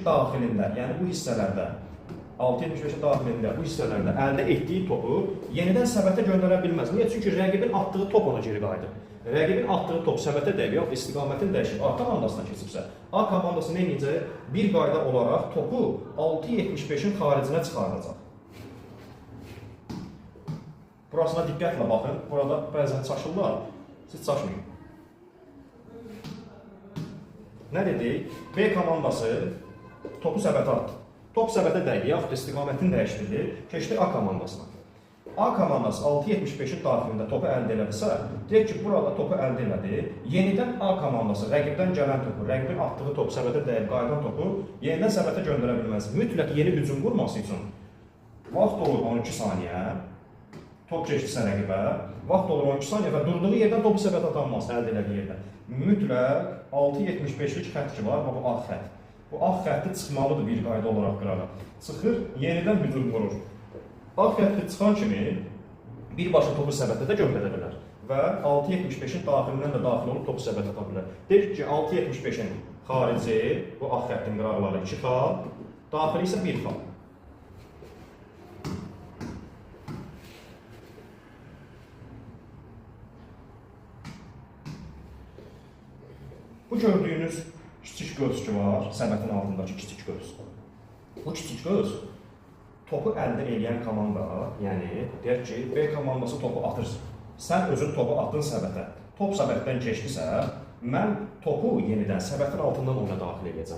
daxilində, yəni bu hissələrdə 6.75-in daxilində bu hissələrdə əldə etdiyi topu yenidən səbətə göndərə bilməz. Niyə? Çünki rəqibin atdığı top ona geri qayıdır. Rəqibin atdığı top səbətə dəyib, yaxud istiqamətin dəyişib A komandasına keçibsə, A komandası nə edəcək? Bir qayda olaraq topu 6.75-in xaricinə çıxaracaq. Burasına diqqətlə baxın. Burada bəzən çaşırlar. Siz çaşmayın. Nə dedik? B komandası topu səbətə atdı. Top səbətə dəydi, yaxud istiqamətini dəyişdirdi, keçdi A komandasına. A komandası 6.75-in daxilində topu əldə elədirsə, deyək ki, burada topu əldə elədi, yenidən A komandası rəqibdən gələn topu, rəqibin atdığı top, səbətə dəyib qayıdan topu yenidən səbətə göndərə bilməz. Mütləq yeni hücum qurması üçün vaxt olur 12 saniyə, top keçdisə rəqibə, vaxt olur 12 saniyə və durduğu yerdən topu səbətə atanmaz, əldə elədiyi yerdən. Mütləq 6.75-lik xətt ki var, bu ağ xətt. Bu ağ xətti çıxmalıdır bir qayda olaraq qırağa. Çıxır, yenidən hücum qurur. Ağ xətti çıxan kimi birbaşa topu səbətə də göndərə bilər və 6.75-in daxilindən də daxil olub topu səbətə ata bilər. Deyək ki, 6.75-in xarici, bu ağ xəttin qıraqları 2 xal, daxili isə 1 xal. Bu gördüyünüz kiçik göz ki var, səbətin altındakı kiçik göz. Bu kiçik göz topu əldə edən komanda, yəni deyək ki, B komandası topu atırsın. Sən özün topu atdın səbətə. Top səbətdən keçdisə, mən topu yenidən səbətin altından ona daxil edəcəm.